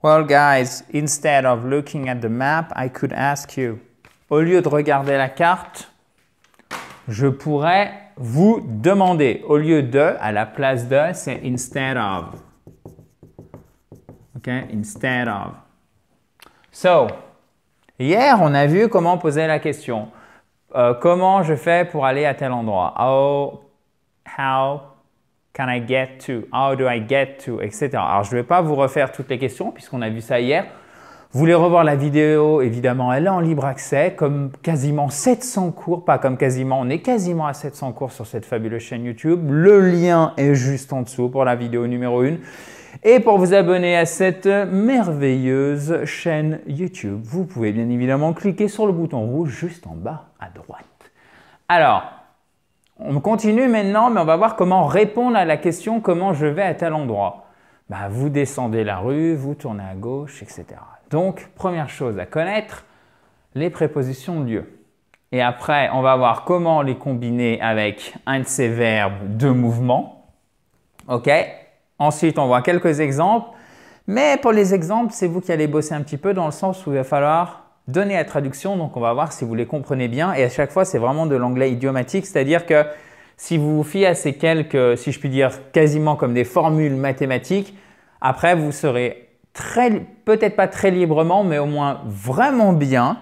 Well, guys, instead of looking at the map, I could ask you, au lieu de regarder la carte, je pourrais vous demander, au lieu de, à la place de, c'est instead of. OK, instead of. So, hier, on a vu comment poser la question. Comment je fais pour aller à tel endroit? How can I get to? How do I get to? Etc. Alors, je ne vais pas vous refaire toutes les questions puisqu'on a vu ça hier. Vous voulez revoir la vidéo, évidemment, elle est en libre accès, comme quasiment 700 cours, pas comme quasiment, on est quasiment à 700 cours sur cette fabuleuse chaîne YouTube. Le lien est juste en dessous pour la vidéo numéro 1. Et pour vous abonner à cette merveilleuse chaîne YouTube, vous pouvez bien évidemment cliquer sur le bouton rouge juste en bas à droite. Alors, on continue maintenant, mais on va voir comment répondre à la question « Comment je vais à tel endroit ?» Vous descendez la rue, vous tournez à gauche, etc. Donc, première chose à connaître, les prépositions de lieu. Et après, on va voir comment les combiner avec un de ces verbes de mouvement. OK? Ensuite, on voit quelques exemples. Mais pour les exemples, c'est vous qui allez bosser un petit peu dans le sens où il va falloir donner la traduction. Donc, on va voir si vous les comprenez bien. Et à chaque fois, c'est vraiment de l'anglais idiomatique. C'est-à-dire que si vous vous fiez à ces quelques, si je puis dire, quasiment comme des formules mathématiques, après, vous serez peut-être pas très librement, mais au moins vraiment bien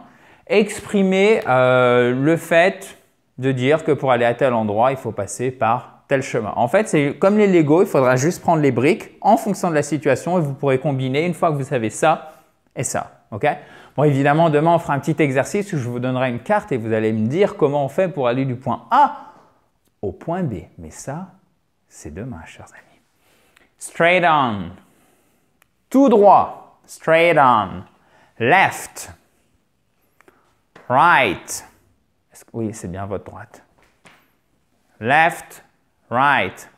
exprimer le fait de dire que pour aller à tel endroit, il faut passer par tel chemin. En fait, c'est comme les Lego, il faudra juste prendre les briques en fonction de la situation et vous pourrez combiner une fois que vous savez ça et ça. OK? Bon, évidemment, demain, on fera un petit exercice où je vous donnerai une carte et vous allez me dire comment on fait pour aller du point A au point B. Mais ça, c'est demain, chers amis. Straight on. Tout droit. Straight on. Left. Right. Oui, c'est bien votre droite. Left. Right,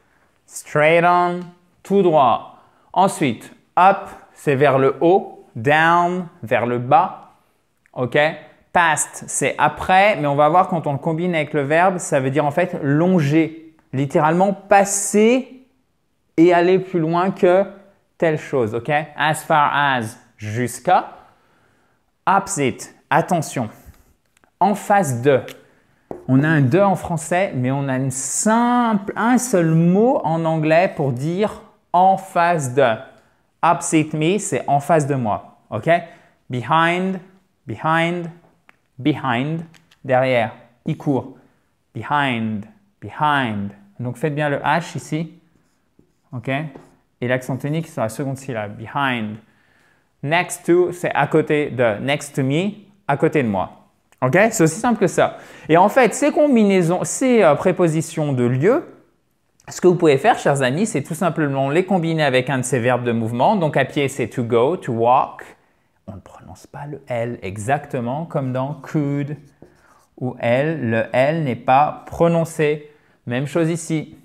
straight on, tout droit. Ensuite, up, c'est vers le haut. Down, vers le bas. OK? Past, c'est après, mais on va voir quand on le combine avec le verbe, ça veut dire en fait longer. Littéralement passer et aller plus loin que telle chose. OK? As far as, jusqu'à. Opposite, attention. En face de. On a un de en français, mais on a un seul mot en anglais pour dire en face de. Opposite me, c'est en face de moi. OK? Behind, behind, behind, derrière. Il court. Behind, behind. Donc faites bien le H ici. OK? Et l'accent tonique sur la seconde syllabe. Behind. Next to, c'est à côté de. Next to me, à côté de moi. OK? C'est aussi simple que ça. Et en fait, ces combinaisons, ces prépositions de lieu, ce que vous pouvez faire, chers amis, c'est tout simplement les combiner avec un de ces verbes de mouvement. Donc, à pied, c'est to go, to walk. On ne prononce pas le L exactement comme dans could ou L. Le L n'est pas prononcé. Même chose ici.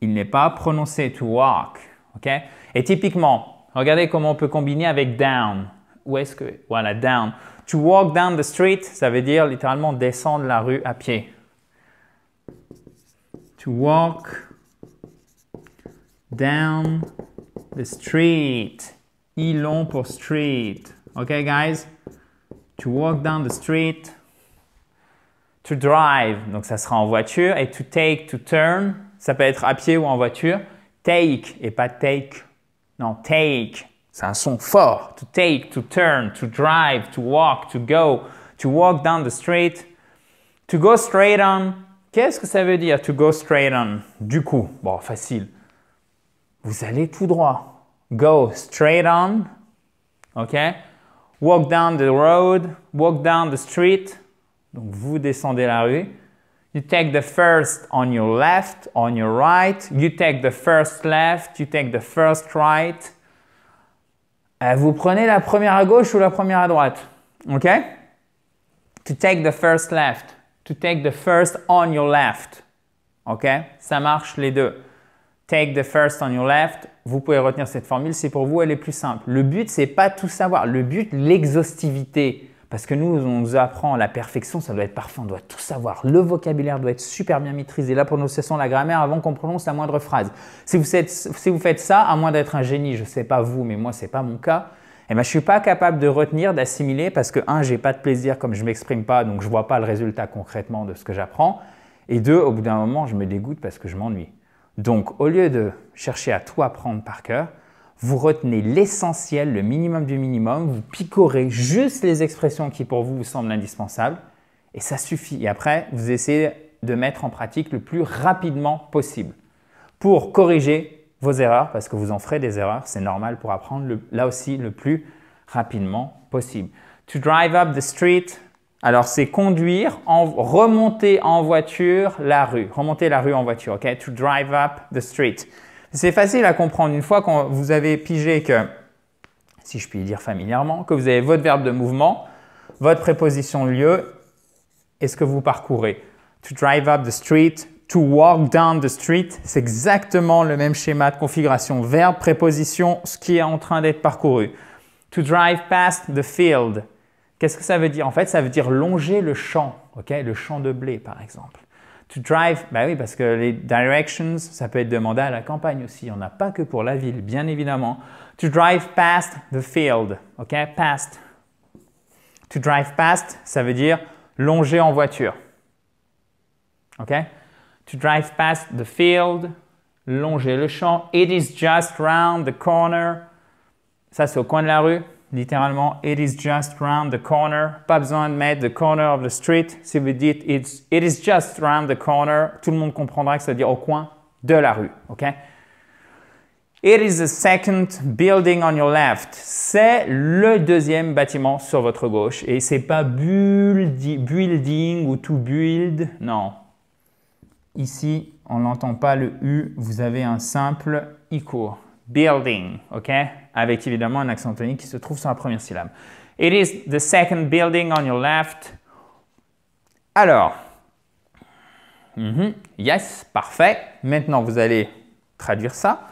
Il n'est pas prononcé to walk. OK? Et typiquement, regardez comment on peut combiner avec down. Où est-ce que… Voilà, down. To walk down the street, ça veut dire littéralement descendre la rue à pied. To walk down the street. I long pour street. OK, guys? To walk down the street. To drive, donc ça sera en voiture. Et to take, to turn, ça peut être à pied ou en voiture. Take et pas take. Non, take. C'est un son fort. To take, to turn, to drive, to walk down the street. To go straight on. Qu'est-ce que ça veut dire, to go straight on? Du coup, bon, facile. Vous allez tout droit. Go straight on. OK? Walk down the road. Walk down the street. Donc, vous descendez la rue. You take the first on your left, on your right. You take the first left. You take the first right. Vous prenez la première à gauche ou la première à droite. OK? To take the first left. To take the first on your left. OK? Ça marche les deux. Take the first on your left. Vous pouvez retenir cette formule. C'est pour vous, elle est plus simple. Le but, c'est pas tout savoir. Le but, l'exhaustivité. Parce que nous, on nous apprend la perfection, ça doit être parfait, on doit tout savoir. Le vocabulaire doit être super bien maîtrisé. La prononciation, la grammaire, avant qu'on prononce la moindre phrase. Si vous faites ça, à moins d'être un génie, je ne sais pas vous, mais moi, ce n'est pas mon cas, eh ben, je ne suis pas capable de retenir, d'assimiler parce que, un, je n'ai pas de plaisir comme je ne m'exprime pas, donc je ne vois pas le résultat concrètement de ce que j'apprends. Et deux, au bout d'un moment, je me dégoûte parce que je m'ennuie. Donc, au lieu de chercher à tout apprendre par cœur, vous retenez l'essentiel, le minimum du minimum, vous picorez juste les expressions qui pour vous semblent indispensables et ça suffit. Et après, vous essayez de mettre en pratique le plus rapidement possible pour corriger vos erreurs, parce que vous en ferez des erreurs, c'est normal pour apprendre là aussi le plus rapidement possible. To drive up the street, alors c'est conduire, remonter en voiture la rue, remonter la rue en voiture, ok? To drive up the street. C'est facile à comprendre une fois que vous avez pigé que, si je puis dire familièrement, que vous avez votre verbe de mouvement, votre préposition de lieu et ce que vous parcourez. To drive up the street, to walk down the street, c'est exactement le même schéma de configuration. Verbe, préposition, ce qui est en train d'être parcouru. To drive past the field. Qu'est-ce que ça veut dire? En fait, ça veut dire longer le champ, okay? Le champ de blé par exemple. To drive, bah oui, parce que les directions, ça peut être demandé à la campagne aussi. On n'a pas que pour la ville, bien évidemment. To drive past the field, ok? Past. To drive past, ça veut dire longer en voiture, ok? To drive past the field, longer le champ. It is just round the corner. Ça, c'est au coin de la rue, littéralement. It is just round the corner. Pas besoin de mettre the corner of the street. Si vous dites it is just round the corner, tout le monde comprendra que ça veut dire au coin de la rue, ok? It is the second building on your left. C'est le deuxième bâtiment sur votre gauche. Et c'est pas building ou to build, non. Ici, on n'entend pas le U, vous avez un simple I court. Building, ok? Avec évidemment un accent tonique qui se trouve sur la première syllabe. It is the second building on your left. Alors, yes, parfait. Maintenant, vous allez traduire ça.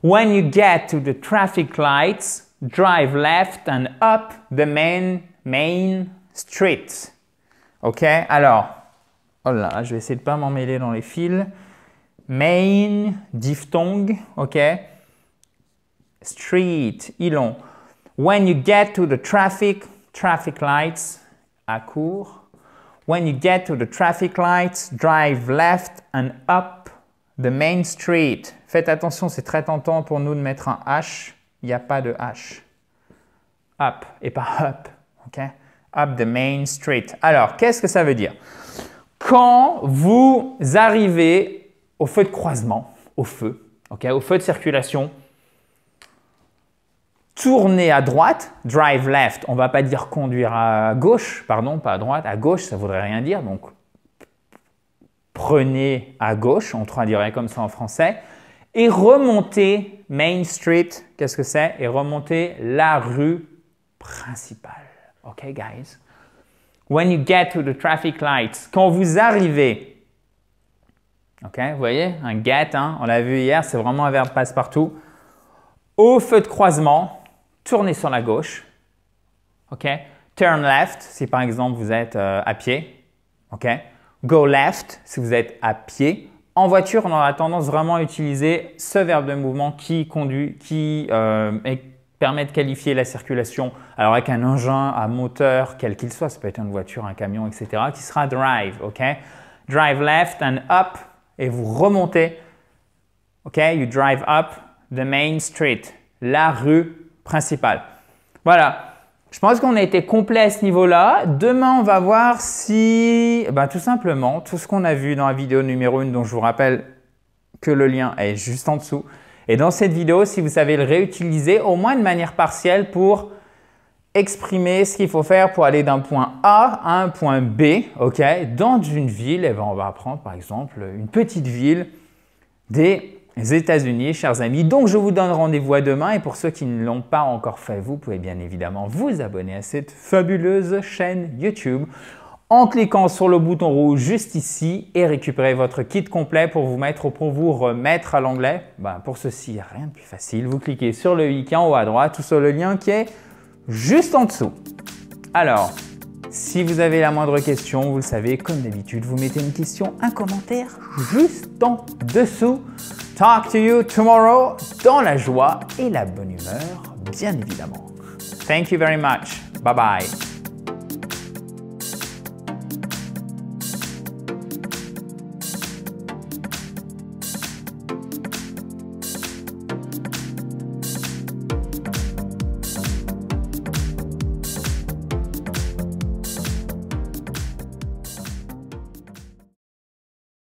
When you get to the traffic lights, drive left and up the main street. Ok? Alors, oh là, je vais essayer de ne pas m'emmêler dans les fils. Main, diphtongue, ok? Street, ilon. When you get to the traffic lights, à court. When you get to the traffic lights, drive left and up the main street. Faites attention, c'est très tentant pour nous de mettre un H. Il n'y a pas de H. Up et pas up, ok? Up the main street. Alors, qu'est-ce que ça veut dire? Quand vous arrivez au feu de croisement, au feu de circulation, tournez à droite, drive left, on ne va pas dire conduire à gauche, pardon, pas à droite, à gauche, ça ne voudrait rien dire, donc prenez à gauche, on traduirait comme ça en français, et remontez Main Street, qu'est-ce que c'est? Et remontez la rue principale, ok guys? When you get to the traffic lights, quand vous arrivez, ok, vous voyez, un get, hein, on l'a vu hier, c'est vraiment un verbe passe-partout. Au feu de croisement, tournez sur la gauche, ok. Turn left, si par exemple vous êtes à pied, ok. Go left, si vous êtes à pied. En voiture, on a tendance vraiment à utiliser ce verbe de mouvement qui conduit, permet de qualifier la circulation, alors avec un engin à moteur, quel qu'il soit, ça peut être une voiture, un camion, etc., qui sera drive, ok? Drive left and up, et vous remontez, ok? You drive up the main street, la rue principale. Voilà, je pense qu'on a été complet à ce niveau-là. Demain, on va voir si, tout simplement, tout ce qu'on a vu dans la vidéo numéro 1, dont je vous rappelle que le lien est juste en dessous. Et dans cette vidéo, si vous savez le réutiliser, au moins de manière partielle pour exprimer ce qu'il faut faire pour aller d'un point A à un point B, ok? Dans une ville, on va apprendre par exemple une petite ville des États-Unis, chers amis. Donc, je vous donne rendez-vous à demain. Et pour ceux qui ne l'ont pas encore fait, vous pouvez bien évidemment vous abonner à cette fabuleuse chaîne YouTube en cliquant sur le bouton rouge juste ici et récupérer votre kit complet pour vous remettre à l'anglais. Pour ceci, rien de plus facile. Vous cliquez sur le i qui est en haut à droite ou sur le lien qui est juste en dessous. Alors, si vous avez la moindre question, vous le savez, comme d'habitude, vous mettez une question, un commentaire juste en dessous. Talk to you tomorrow dans la joie et la bonne humeur, bien évidemment. Thank you very much. Bye bye.